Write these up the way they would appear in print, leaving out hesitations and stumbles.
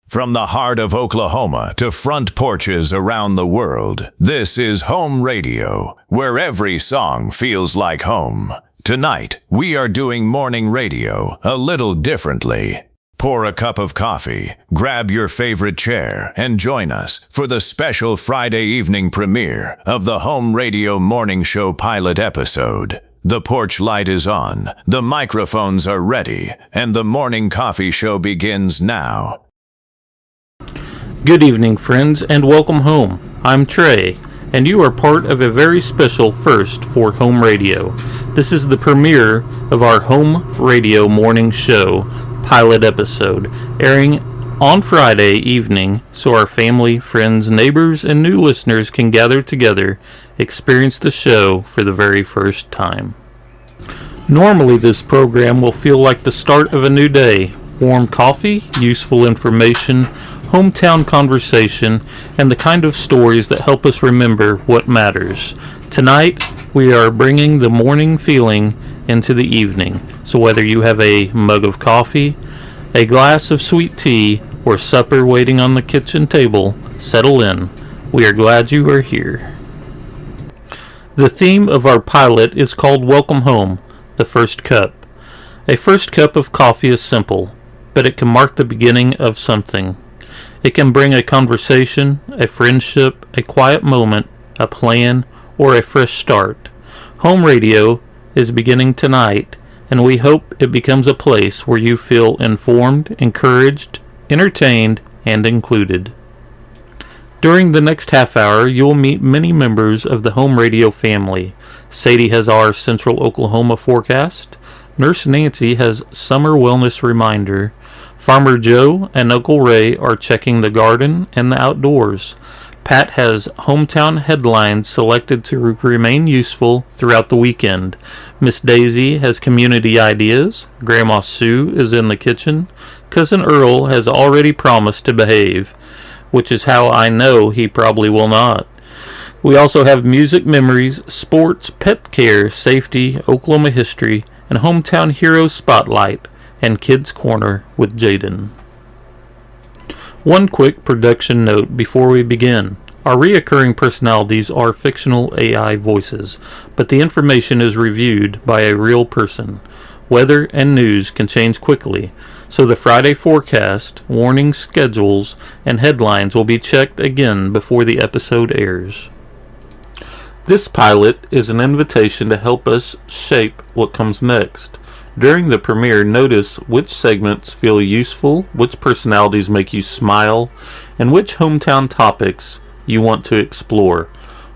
From the heart of Oklahoma to front porches around the world, this is Home Radio, where every song feels like home. Tonight, we are doing morning radio a little differently. Pour a cup of coffee, grab your favorite chair, and join us for the special Friday evening premiere of the Home Radio Morning Show pilot episode. The porch light is on, the microphones are ready, and the morning coffee show begins now. Good evening, friends, and welcome home. I'm Trey, and you are part of a very special first for Home Radio. This is the premiere of our Home Radio Morning Show pilot episode, airing on Friday evening so our family, friends, neighbors, and new listeners can gather together, experience the show for the very first time. Normally, this program will feel like the start of a new day. Warm coffee, useful information, hometown conversation, and the kind of stories that help us remember what matters. Tonight, we are bringing the morning feeling into the evening. So whether you have a mug of coffee, a glass of sweet tea, or supper waiting on the kitchen table, settle in. We are glad you are here. The theme of our pilot is called Welcome Home, the First Cup. A first cup of coffee is simple, but it can mark the beginning of something. It can bring a conversation, a friendship, a quiet moment, a plan, or a fresh start. Home Radio is beginning tonight, and we hope it becomes a place where you feel informed, encouraged, entertained, and included. During the next half hour, you'll meet many members of the Home Radio family. Sadie has our Central Oklahoma forecast. Nurse Nancy has Summer Wellness Reminder. Farmer Joe and Uncle Ray are checking the garden and the outdoors. Pat has hometown headlines selected to remain useful throughout the weekend. Miss Daisy has community ideas. Grandma Sue is in the kitchen. Cousin Earl has already promised to behave, which is how I know he probably will not. We also have music memories, sports, pet care, safety, Oklahoma history, and hometown heroes spotlight, and Kids Corner with Jaden. One quick production note before we begin. Our reoccurring personalities are fictional AI voices, but the information is reviewed by a real person. Weather and news can change quickly, so the Friday forecast, warnings, schedules, and headlines will be checked again before the episode airs. This pilot is an invitation to help us shape what comes next. During the premiere, notice which segments feel useful, which personalities make you smile, and which hometown topics you want to explore.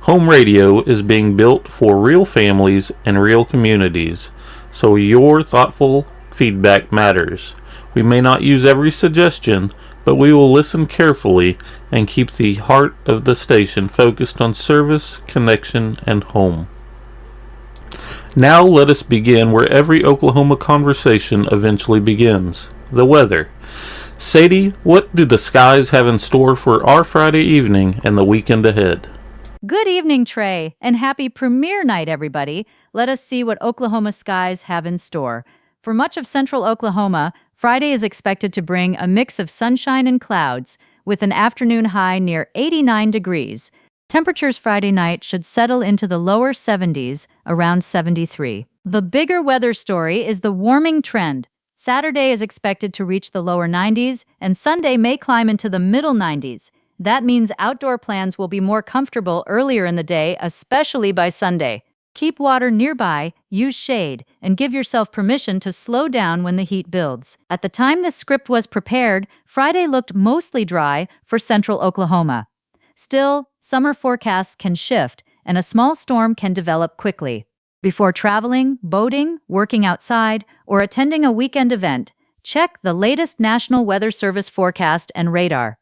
Home Radio is being built for real families and real communities, so your thoughtful feedback matters. We may not use every suggestion, but we will listen carefully and keep the heart of the station focused on service, connection, and home. Now let us begin where every Oklahoma conversation eventually begins, the weather. Sadie, what do the skies have in store for our Friday evening and the weekend ahead? Good evening, Trey, and happy premiere night, everybody. Let us see what Oklahoma skies have in store. For much of central Oklahoma, Friday is expected to bring a mix of sunshine and clouds, with an afternoon high near 89 degrees. Temperatures Friday night should settle into the lower 70s, around 73. The bigger weather story is the warming trend. Saturday is expected to reach the lower 90s, and Sunday may climb into the middle 90s. That means outdoor plans will be more comfortable earlier in the day, especially by Sunday. Keep water nearby, use shade, and give yourself permission to slow down when the heat builds. At the time this script was prepared, Friday looked mostly dry for central Oklahoma. Still, summer forecasts can shift, and a small storm can develop quickly. Before traveling, boating, working outside, or attending a weekend event, check the latest National Weather Service forecast and radar.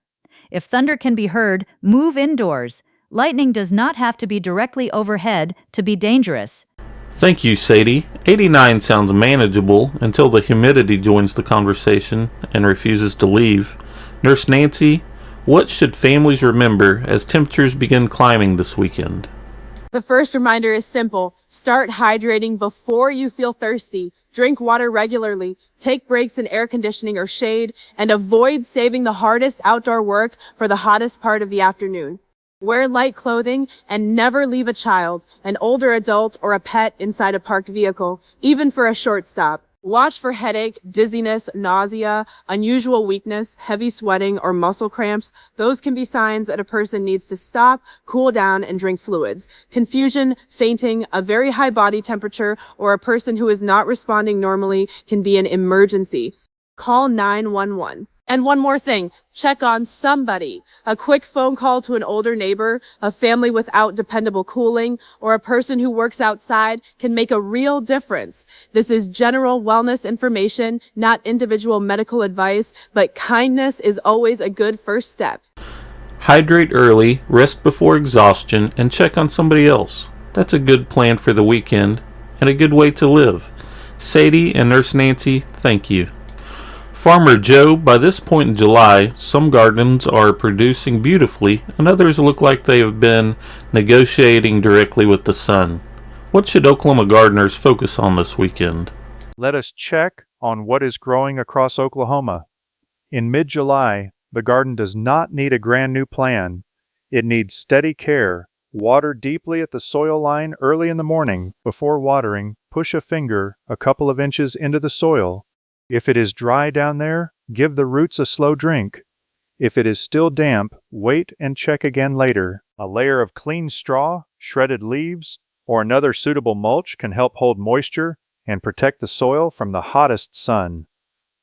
If thunder can be heard, move indoors. Lightning does not have to be directly overhead to be dangerous. Thank you, Sadie. 89 sounds manageable until the humidity joins the conversation and refuses to leave. Nurse Nancy, what should families remember as temperatures begin climbing this weekend? The first reminder is simple. Start hydrating before you feel thirsty. Drink water regularly, take breaks in air conditioning or shade, and avoid saving the hardest outdoor work for the hottest part of the afternoon. Wear light clothing and never leave a child, an older adult, or a pet inside a parked vehicle, even for a short stop. Watch for headache, dizziness, nausea, unusual weakness, heavy sweating, or muscle cramps. Those can be signs that a person needs to stop, cool down, and drink fluids. Confusion, fainting, a very high body temperature, or a person who is not responding normally can be an emergency. Call 911. And one more thing, check on somebody. A quick phone call to an older neighbor, a family without dependable cooling, or a person who works outside can make a real difference. This is general wellness information, not individual medical advice, but kindness is always a good first step. Hydrate early, rest before exhaustion, and check on somebody else. That's a good plan for the weekend, and a good way to live. Sadie and Nurse Nancy, thank you. Farmer Joe, by this point in July, some gardens are producing beautifully, and others look like they have been negotiating directly with the sun. What should Oklahoma gardeners focus on this weekend? Let us check on what is growing across Oklahoma. In mid-July, the garden does not need a grand new plan. It needs steady care. Water deeply at the soil line early in the morning. Before watering, push a finger a couple of inches into the soil. If it is dry down there, give the roots a slow drink. If it is still damp, wait and check again later. A layer of clean straw, shredded leaves, or another suitable mulch can help hold moisture and protect the soil from the hottest sun.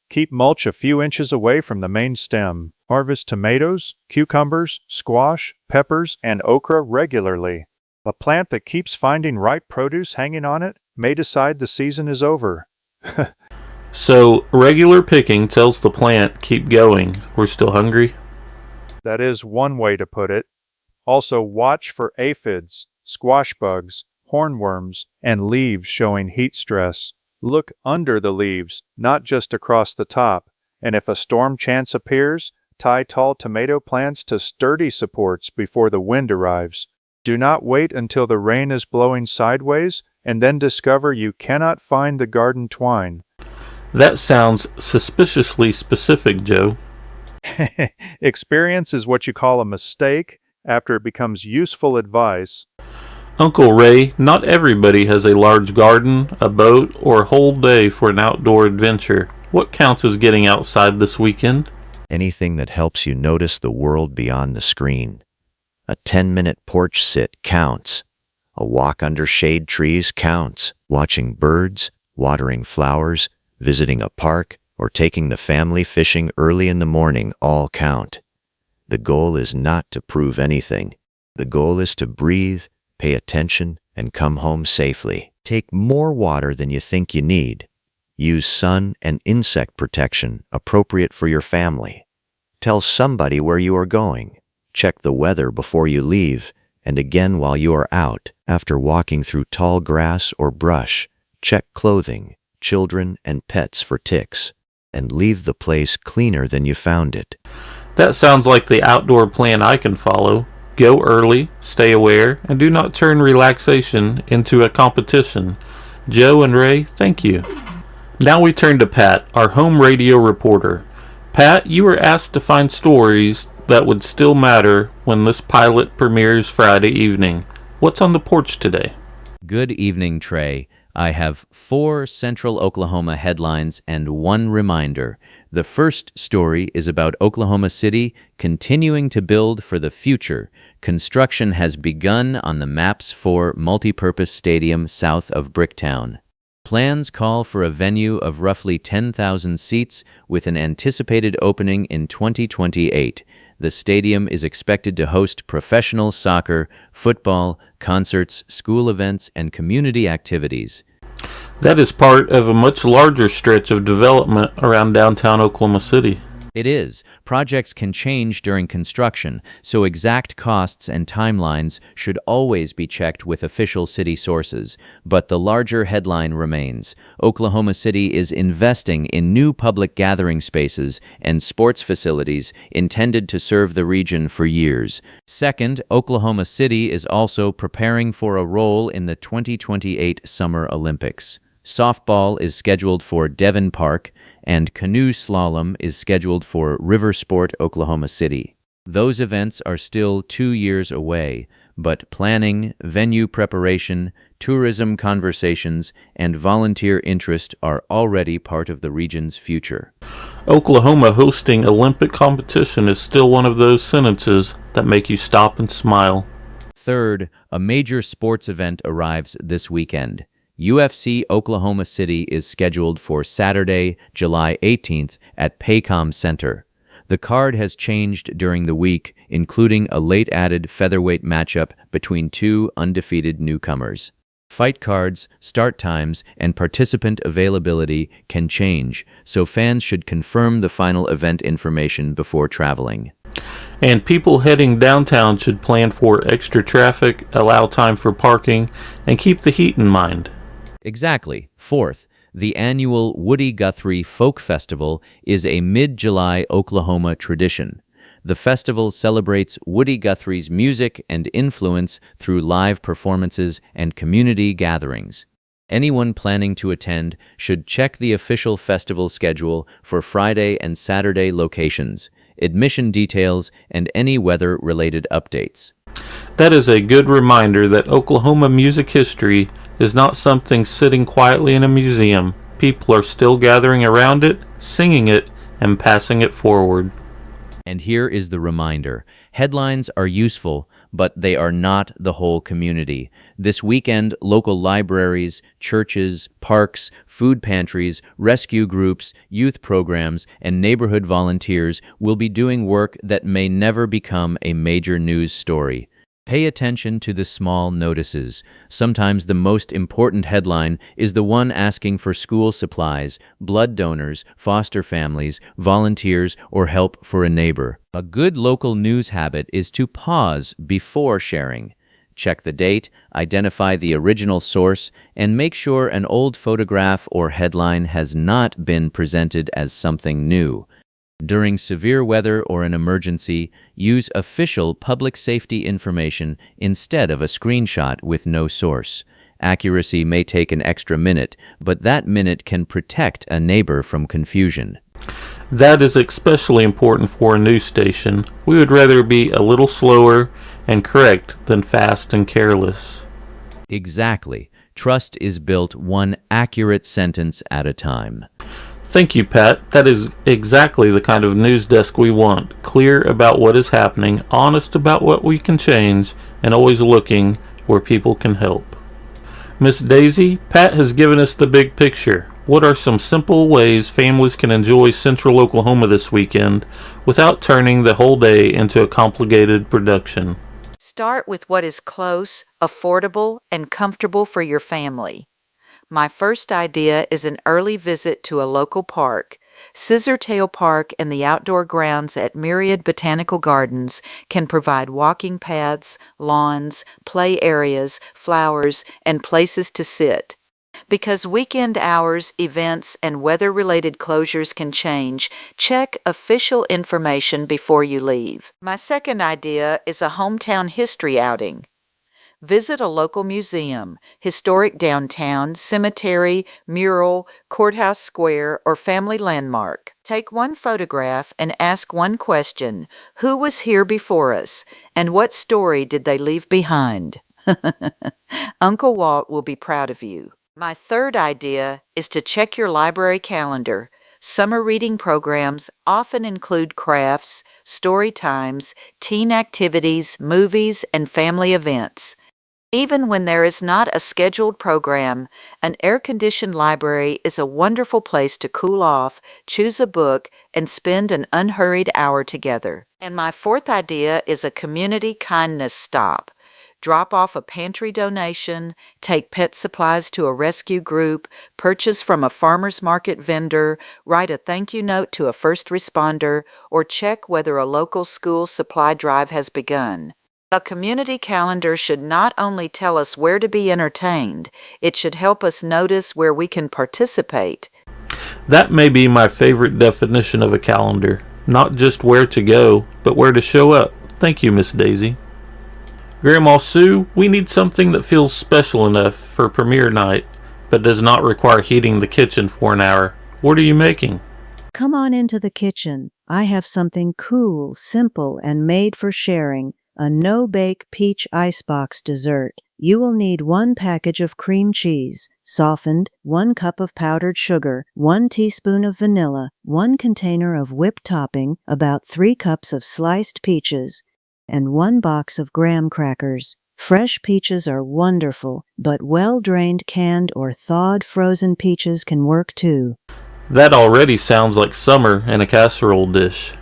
Keep mulch a few inches away from the main stem. Harvest tomatoes, cucumbers, squash, peppers, and okra regularly. A plant that keeps finding ripe produce hanging on it may decide the season is over. So, regular picking tells the plant, keep going, we're still hungry? That is one way to put it. Also, watch for aphids, squash bugs, hornworms, and leaves showing heat stress. Look under the leaves, not just across the top. And if a storm chance appears, tie tall tomato plants to sturdy supports before the wind arrives. Do not wait until the rain is blowing sideways and then discover you cannot find the garden twine. That sounds suspiciously specific, Joe. Experience is what you call a mistake after it becomes useful advice. Uncle Ray, not everybody has a large garden, a boat, or a whole day for an outdoor adventure. What counts as getting outside this weekend? Anything that helps you notice the world beyond the screen. A 10-minute porch sit counts. A walk under shade trees counts. Watching birds, watering flowers, visiting a park, or taking the family fishing early in the morning all count. The goal is not to prove anything. The goal is to breathe, pay attention, and come home safely. Take more water than you think you need. Use sun and insect protection appropriate for your family. Tell somebody where you are going. Check the weather before you leave, and again while you are out. After walking through tall grass or brush, check clothing, children, and pets for ticks, and leave the place cleaner than you found it. That sounds like the outdoor plan I can follow. Go early, stay aware, and do not turn relaxation into a competition. Joe and Ray, thank you. Now we turn to Pat, our home radio reporter. Pat, you were asked to find stories that would still matter when this pilot premieres Friday evening. What's on the porch today? Good evening, Trey. I have 4 Central Oklahoma headlines and 1 reminder. The first story is about Oklahoma City continuing to build for the future. Construction has begun on the MAPS 4 multipurpose stadium south of Bricktown. Plans call for a venue of roughly 10,000 seats with an anticipated opening in 2028. The stadium is expected to host professional soccer, football, concerts, school events, and community activities. That is part of a much larger stretch of development around downtown Oklahoma City. It is. Projects can change during construction, so exact costs and timelines should always be checked with official city sources. But the larger headline remains. Oklahoma City is investing in new public gathering spaces and sports facilities intended to serve the region for years. Second, Oklahoma City is also preparing for a role in the 2028 Summer Olympics. Softball is scheduled for Devon Park, and canoe slalom is scheduled for River Sport, Oklahoma City. Those events are still 2 years away, but planning, venue preparation, tourism conversations, and volunteer interest are already part of the region's future. Oklahoma hosting Olympic competition is still one of those sentences that make you stop and smile. Third, a major sports event arrives this weekend. UFC Oklahoma City is scheduled for Saturday, July 18th at Paycom Center. The card has changed during the week, including a late-added featherweight matchup between two undefeated newcomers. Fight cards, start times, and participant availability can change, so fans should confirm the final event information before traveling. And people heading downtown should plan for extra traffic, allow time for parking, and keep the heat in mind. Exactly. Fourth, the annual Woody Guthrie Folk Festival is a mid-July Oklahoma tradition. The festival celebrates Woody Guthrie's music and influence through live performances and community gatherings. Anyone planning to attend should check the official festival schedule for Friday and Saturday locations, admission details, and any weather-related updates. That is a good reminder that Oklahoma music history is not something sitting quietly in a museum. People are still gathering around it, singing it, and passing it forward. And here is the reminder. Headlines are useful, but they are not the whole community. This weekend, local libraries, churches, parks, food pantries, rescue groups, youth programs, and neighborhood volunteers will be doing work that may never become a major news story. Pay attention to the small notices. Sometimes the most important headline is the one asking for school supplies, blood donors, foster families, volunteers, or help for a neighbor. A good local news habit is to pause before sharing. Check the date, identify the original source, and make sure an old photograph or headline has not been presented as something new. During severe weather or an emergency, use official public safety information instead of a screenshot with no source. Accuracy may take an extra minute, but that minute can protect a neighbor from confusion. That is especially important for a news station. We would rather be a little slower and correct than fast and careless. Exactly. Trust is built one accurate sentence at a time. Thank you, Pat. That is exactly the kind of news desk we want. Clear about what is happening, honest about what we can change, and always looking where people can help. Miss Daisy, Pat has given us the big picture. What are some simple ways families can enjoy Central Oklahoma this weekend without turning the whole day into a complicated production? Start with what is close, affordable, and comfortable for your family. My first idea is an early visit to a local park. Scissortail Park and the outdoor grounds at Myriad Botanical Gardens can provide walking paths, lawns, play areas, flowers, and places to sit. Because weekend hours, events, and weather-related closures can change, check official information before you leave. My second idea is a hometown history outing. Visit a local museum, historic downtown, cemetery, mural, courthouse square, or family landmark. Take one photograph and ask one question: who was here before us, and what story did they leave behind? Uncle Walt will be proud of you. My third idea is to check your library calendar. Summer reading programs often include crafts, story times, teen activities, movies, and family events. Even when there is not a scheduled program, an air-conditioned library is a wonderful place to cool off, choose a book, and spend an unhurried hour together. And my fourth idea is a community kindness stop. Drop off a pantry donation, take pet supplies to a rescue group, purchase from a farmer's market vendor, write a thank you note to a first responder, or check whether a local school supply drive has begun. A community calendar should not only tell us where to be entertained, it should help us notice where we can participate. That may be my favorite definition of a calendar. Not just where to go, but where to show up. Thank you, Miss Daisy. Grandma Sue, we need something that feels special enough for premiere night. but does not require heating the kitchen for an hour. What are you making? Come on into the kitchen. I have something cool, simple, and made for sharing. A no-bake peach icebox dessert. You will need 1 package of cream cheese, softened, 1 cup of powdered sugar, 1 teaspoon of vanilla, 1 container of whipped topping, about 3 cups of sliced peaches, and 1 box of graham crackers. Fresh peaches are wonderful, but well-drained canned or thawed frozen peaches can work too. That already sounds like summer in a casserole dish.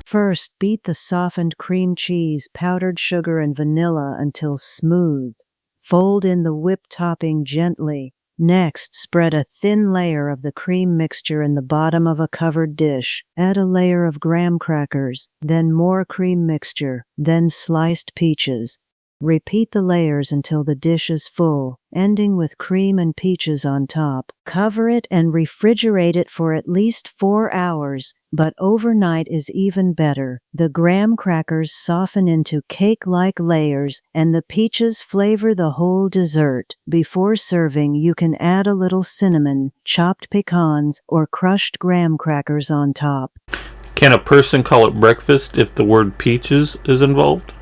First, beat the softened cream cheese, powdered sugar, and vanilla until smooth. Fold in the whipped topping gently. Next, spread a thin layer of the cream mixture in the bottom of a covered dish. Add a layer of graham crackers, then more cream mixture, then sliced peaches. Repeat the layers until the dish is full, ending with cream and peaches on top. Cover it and refrigerate it for at least 4 hours, but overnight is even better. The graham crackers soften into cake-like layers, and the peaches flavor the whole dessert. Before serving, you can add a little cinnamon, chopped pecans, or crushed graham crackers on top. Can a person call it breakfast if the word peaches is involved?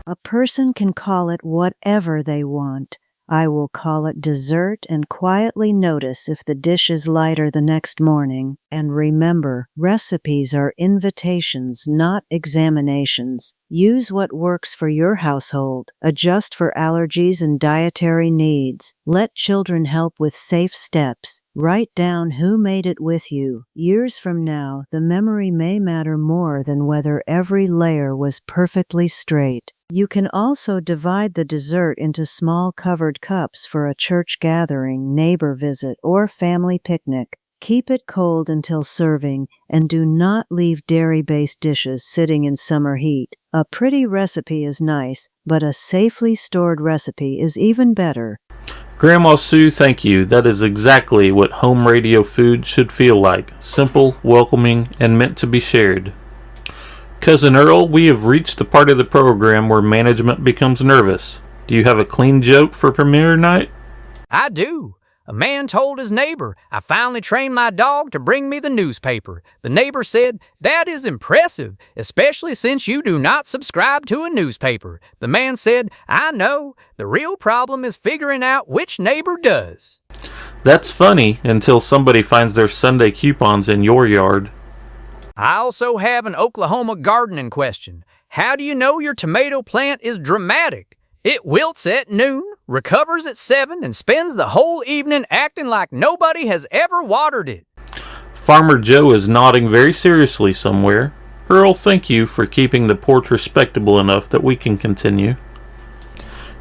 A person can call it whatever they want. I will call it dessert and quietly notice if the dish is lighter the next morning. And remember, recipes are invitations, not examinations. Use what works for your household. Adjust for allergies and dietary needs. Let children help with safe steps. Write down who made it with you. Years from now, the memory may matter more than whether every layer was perfectly straight. You can also divide the dessert into small covered cups for a church gathering, neighbor visit, or family picnic. Keep it cold until serving, and do not leave dairy-based dishes sitting in summer heat. A pretty recipe is nice, but a safely stored recipe is even better. Grandma Sue, thank you. That is exactly what home radio food should feel like. Simple, welcoming, and meant to be shared. Cousin Earl, we have reached the part of the program where management becomes nervous. Do you have a clean joke for premiere night? I do. A man told his neighbor, "I finally trained my dog to bring me the newspaper." The neighbor said, "That is impressive, especially since you do not subscribe to a newspaper." The man said, "I know. The real problem is figuring out which neighbor does." That's funny until somebody finds their Sunday coupons in your yard. I also have an Oklahoma gardening question. How do you know your tomato plant is dramatic? It wilts at noon, recovers at 7, and spends the whole evening acting like nobody has ever watered it. Farmer Joe is nodding very seriously somewhere. Earl, thank you for keeping the porch respectable enough that we can continue.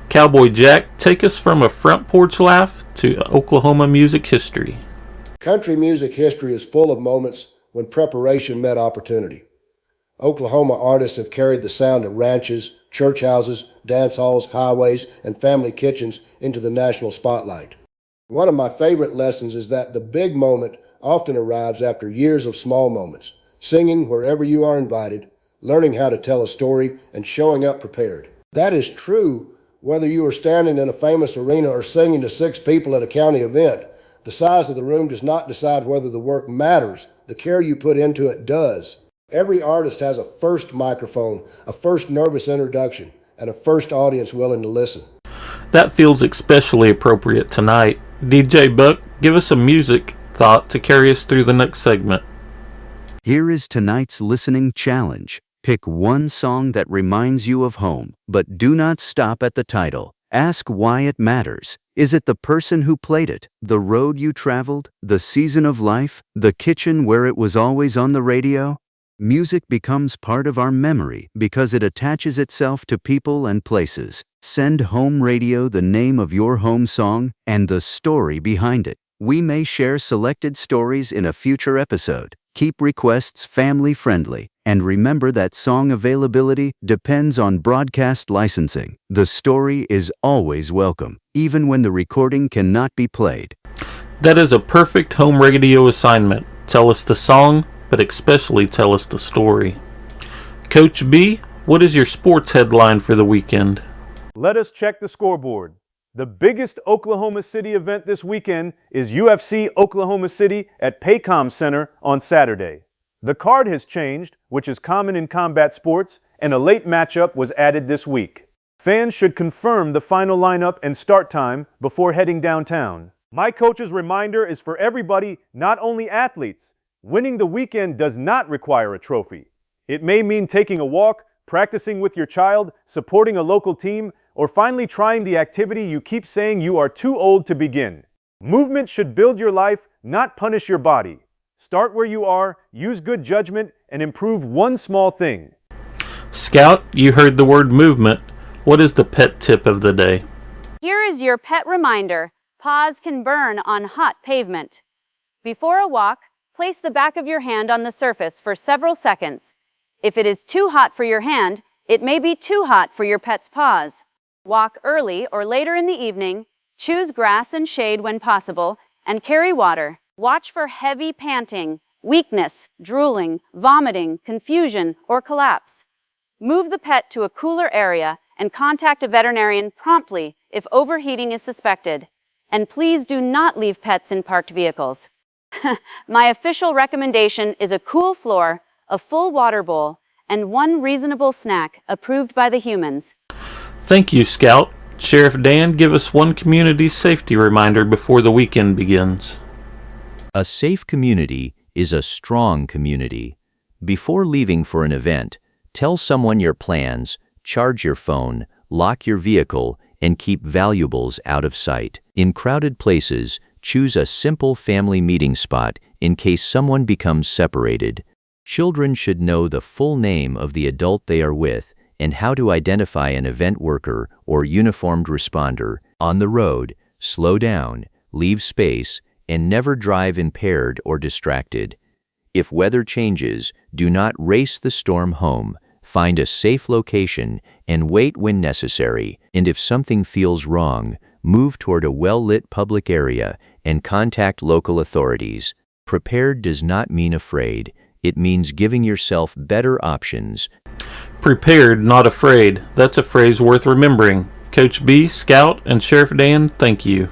Cowboy Jack, take us from a front porch laugh to Oklahoma music history. Country music history is full of moments when preparation met opportunity. Oklahoma artists have carried the sound of ranches, church houses, dance halls, highways, and family kitchens into the national spotlight. One of my favorite lessons is that the big moment often arrives after years of small moments, singing wherever you are invited, learning how to tell a story, and showing up prepared. That is true whether you are standing in a famous arena or singing to 6 people at a county event. The size of the room does not decide whether the work matters. The care you put into it does. Every artist has a first microphone, a first nervous introduction, and a first audience willing to listen. That feels especially appropriate tonight. DJ Buck, give us a music thought to carry us through the next segment. Here is tonight's listening challenge. Pick one song that reminds you of home, but do not stop at the title. Ask why it matters. Is it the person who played it, the road you traveled, the season of life, the kitchen where it was always on the radio? Music becomes part of our memory because it attaches itself to people and places. Send Home Radio the name of your home song and the story behind it. We may share selected stories in a future episode. Keep requests family-friendly, and remember that song availability depends on broadcast licensing. The story is always welcome, even when the recording cannot be played. That is a perfect home radio assignment. Tell us the song, but especially tell us the story. Coach B, what is your sports headline for the weekend? Let us check the scoreboard. The biggest Oklahoma City event this weekend is UFC Oklahoma City at Paycom Center on Saturday. The card has changed, which is common in combat sports, and a late matchup was added this week. Fans should confirm the final lineup and start time before heading downtown. My coach's reminder is for everybody, not only athletes. Winning the weekend does not require a trophy. It may mean taking a walk, practicing with your child, supporting a local team, or finally trying the activity you keep saying you are too old to begin. Movement should build your life, not punish your body. Start where you are, use good judgment, and improve one small thing. Scout, you heard the word movement. What is the pet tip of the day? Here is your pet reminder. Paws can burn on hot pavement. Before a walk, place the back of your hand on the surface for several seconds. If it is too hot for your hand, it may be too hot for your pet's paws. Walk early or later in the evening, choose grass and shade when possible, and carry water. Watch for heavy panting, weakness, drooling, vomiting, confusion, or collapse. Move the pet to a cooler area and contact a veterinarian promptly if overheating is suspected. And please do not leave pets in parked vehicles. My official recommendation is a cool floor, a full water bowl, and one reasonable snack approved by the humans. Thank you, Scout. Sheriff Dan, give us one community safety reminder before the weekend begins. A safe community is a strong community. Before leaving for an event, tell someone your plans, charge your phone, lock your vehicle, and keep valuables out of sight. In crowded places, choose a simple family meeting spot in case someone becomes separated. Children should know the full name of the adult they are with and how to identify an event worker or uniformed responder. On the road, slow down, leave space, and never drive impaired or distracted. If weather changes, do not race the storm home. Find a safe location and wait when necessary. And if something feels wrong, move toward a well-lit public area and contact local authorities. Prepared does not mean afraid. It means giving yourself better options. Prepared, not afraid. That's a phrase worth remembering. Coach B, Scout, and Sheriff Dan, thank you.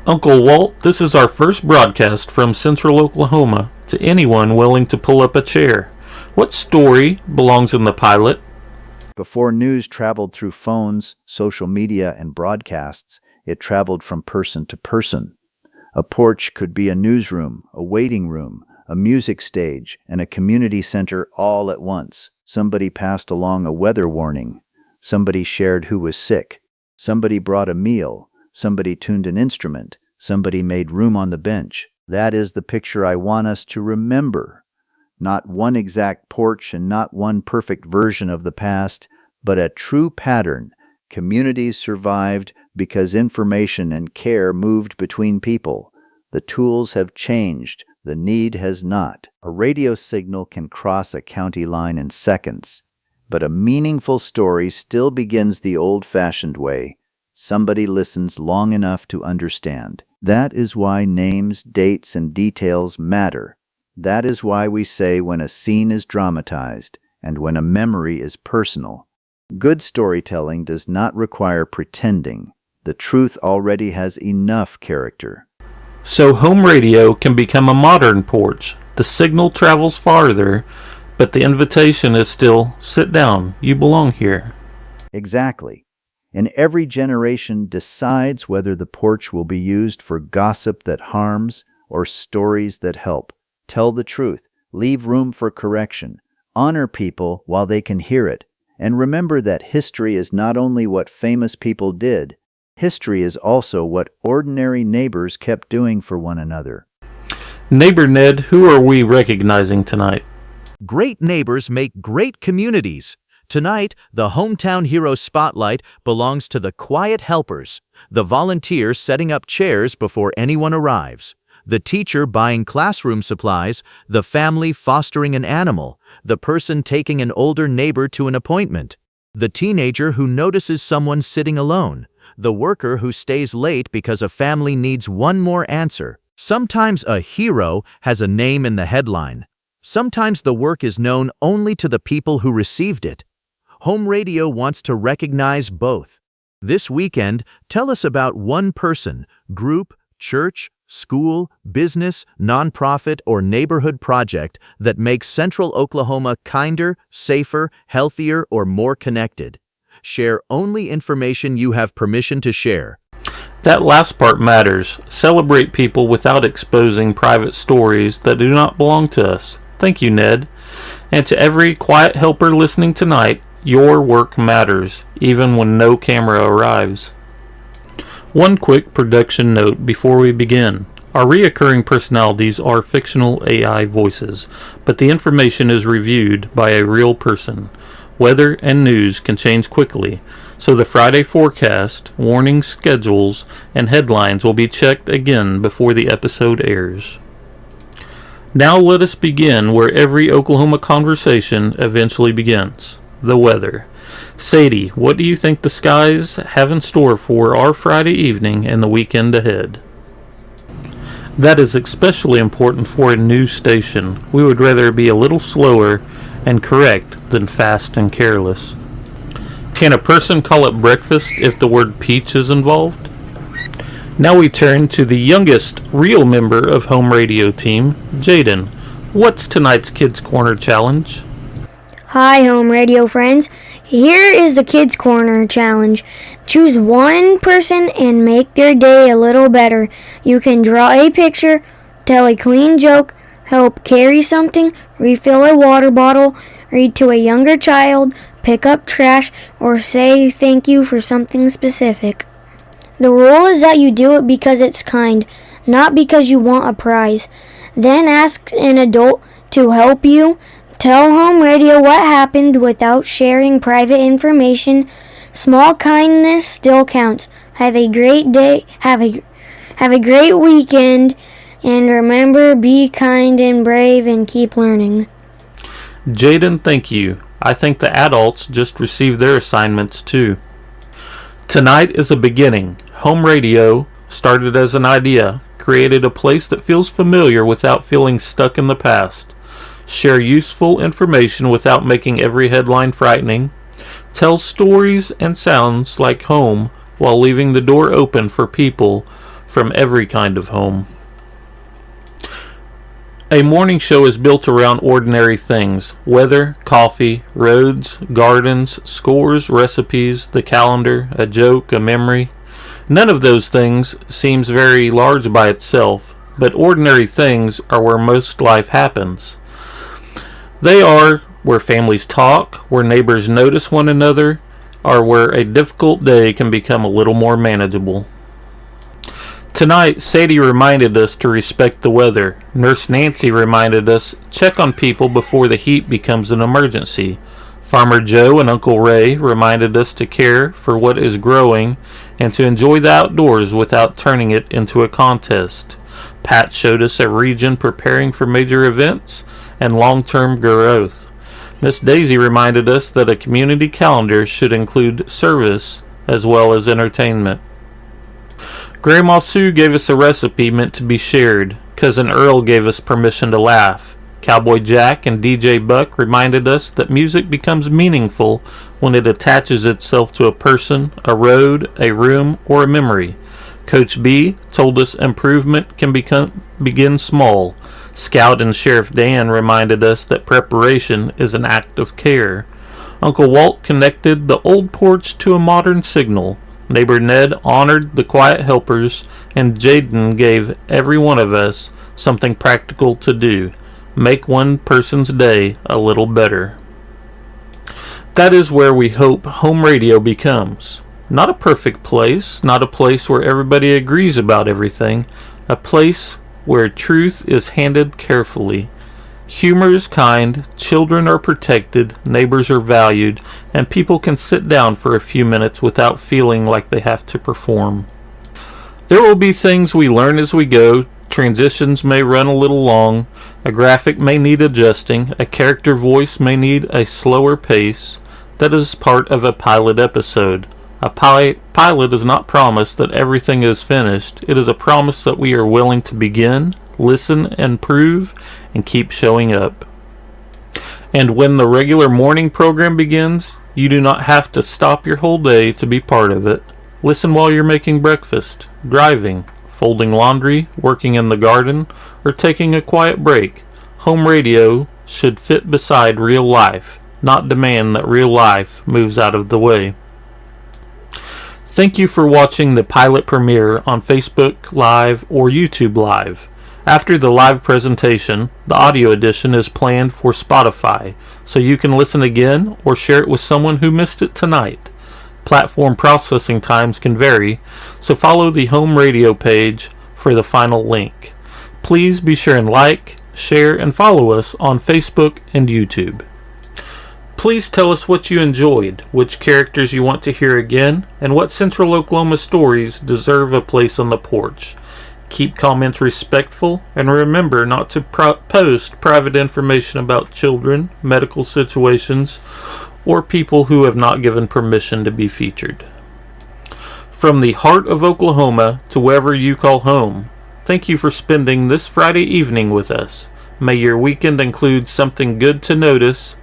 Uncle Walt, this is our first broadcast from Central Oklahoma to anyone willing to pull up a chair. What story belongs in the pilot? Before news traveled through phones, social media, and broadcasts, it traveled from person to person. A porch could be a newsroom, a waiting room, a music stage, and a community center all at once. Somebody passed along a weather warning. Somebody shared who was sick. Somebody brought a meal. Somebody tuned an instrument. Somebody made room on the bench. That is the picture I want us to remember. Not one exact porch and not one perfect version of the past, but a true pattern. Communities survived because information and care moved between people. The tools have changed. The need has not. A radio signal can cross a county line in seconds, but a meaningful story still begins the old-fashioned way. Somebody listens long enough to understand. That is why names, dates, and details matter. That is why we say when a scene is dramatized and when a memory is personal. Good storytelling does not require pretending. The truth already has enough character. So home radio can become a modern porch. The signal travels farther, but the invitation is still, sit down, you belong here. Exactly. And every generation decides whether the porch will be used for gossip that harms or stories that help. Tell the truth. Leave room for correction. Honor people while they can hear it. And remember that history is not only what famous people did, history is also what ordinary neighbors kept doing for one another. Neighbor Ned, who are we recognizing tonight? Great neighbors make great communities. Tonight, the Hometown Hero Spotlight belongs to the quiet helpers, the volunteer setting up chairs before anyone arrives, the teacher buying classroom supplies, the family fostering an animal, the person taking an older neighbor to an appointment, the teenager who notices someone sitting alone, the worker who stays late because a family needs one more answer. Sometimes a hero has a name in the headline. Sometimes the work is known only to the people who received it. Home Radio wants to recognize both. This weekend, tell us about one person, group, church, school, business, nonprofit, or neighborhood project that makes Central Oklahoma kinder, safer, healthier, or more connected. Share only information you have permission to share. That last part matters. Celebrate people without exposing private stories that do not belong to us. Thank you, Ned. And to every quiet helper listening tonight, your work matters, even when no camera arrives. One quick production note before we begin. Our reoccurring personalities are fictional AI voices, but the information is reviewed by a real person. Weather and news can change quickly, so the Friday forecast, warning schedules, and headlines will be checked again before the episode airs. Now let us begin where every Oklahoma conversation eventually begins, the weather. Sadie, what do you think the skies have in store for our Friday evening and the weekend ahead? That is especially important for a news station. We would rather be a little slower and correct than fast and careless. Can a person call it breakfast if the word peach is involved? Now we turn to the youngest real member of Home Radio team, Jaden. What's tonight's Kids Corner challenge? Hi, Home Radio friends. Here is the Kids Corner challenge. Choose one person and make their day a little better. You can draw a picture, tell a clean joke, help carry something, refill a water bottle, read to a younger child, pick up trash, or say thank you for something specific. The rule is that you do it because it's kind, not because you want a prize. Then ask an adult to help you. Tell Home Radio what happened without sharing private information. Small kindness still counts. Have a great day. Have a great weekend. And remember, be kind and brave and keep learning. Jaden, thank you. I think the adults just received their assignments too. Tonight is a beginning. Home Radio started as an idea, created a place that feels familiar without feeling stuck in the past. Share useful information without making every headline frightening. Tell stories and sounds like home while leaving the door open for people from every kind of home. A morning show is built around ordinary things: weather, coffee, roads, gardens, scores, recipes, the calendar, a joke, a memory. None of those things seems very large by itself, but ordinary things are where most life happens. They are where families talk, where neighbors notice one another, or where a difficult day can become a little more manageable. Tonight, Sadie reminded us to respect the weather. Nurse Nancy reminded us, check on people before the heat becomes an emergency. Farmer Joe and Uncle Ray reminded us to care for what is growing and to enjoy the outdoors without turning it into a contest. Pat showed us a region preparing for major events and long-term growth. Miss Daisy reminded us that a community calendar should include service as well as entertainment. Grandma Sue gave us a recipe meant to be shared. Cousin Earl gave us permission to laugh. Cowboy Jack and DJ Buck reminded us that music becomes meaningful when it attaches itself to a person, a road, a room, or a memory. Coach B told us improvement can begin small. Scout and Sheriff Dan reminded us that preparation is an act of care. Uncle Walt connected the old porch to a modern signal. Neighbor Ned honored the quiet helpers, and Jaden gave every one of us something practical to do. Make one person's day a little better. That is where we hope Home Radio becomes. Not a perfect place, not a place where everybody agrees about everything, a place where truth is handled carefully. Humor is kind, children are protected, neighbors are valued, and people can sit down for a few minutes without feeling like they have to perform. There will be things we learn as we go. Transitions may run a little long, a graphic may need adjusting, a character voice may need a slower pace. That is part of a pilot episode. A pilot is not promise that everything is finished. It is a promise that we are willing to begin, listen, improve, and keep showing up. And when the regular morning program begins, you do not have to stop your whole day to be part of it. Listen while you're making breakfast, driving, folding laundry, working in the garden, or taking a quiet break. Home radio should fit beside real life, not demand that real life moves out of the way. Thank you for watching the pilot premiere on Facebook Live or YouTube Live. After the live presentation, the audio edition is planned for Spotify, so you can listen again or share it with someone who missed it tonight. Platform processing times can vary, so follow the Home Radio page for the final link. Please be sure and like, share, and follow us on Facebook and YouTube. Please tell us what you enjoyed, which characters you want to hear again, and what Central Oklahoma stories deserve a place on the porch. Keep comments respectful, and remember not to post private information about children, medical situations, or people who have not given permission to be featured. From the heart of Oklahoma to wherever you call home, thank you for spending this Friday evening with us. May your weekend include something good to notice,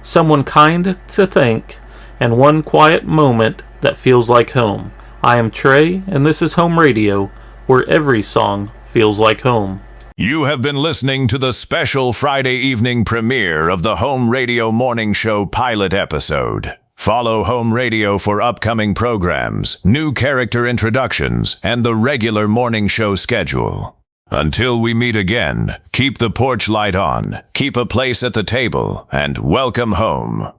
someone kind to thank, and one quiet moment that feels like home. I am Trey, and this is Home Radio, where every song feels like home. You have been listening to the special Friday evening premiere of the Home Radio Morning Show pilot episode. Follow Home Radio for upcoming programs, new character introductions, and the regular morning show schedule. Until we meet again, keep the porch light on, keep a place at the table, and welcome home.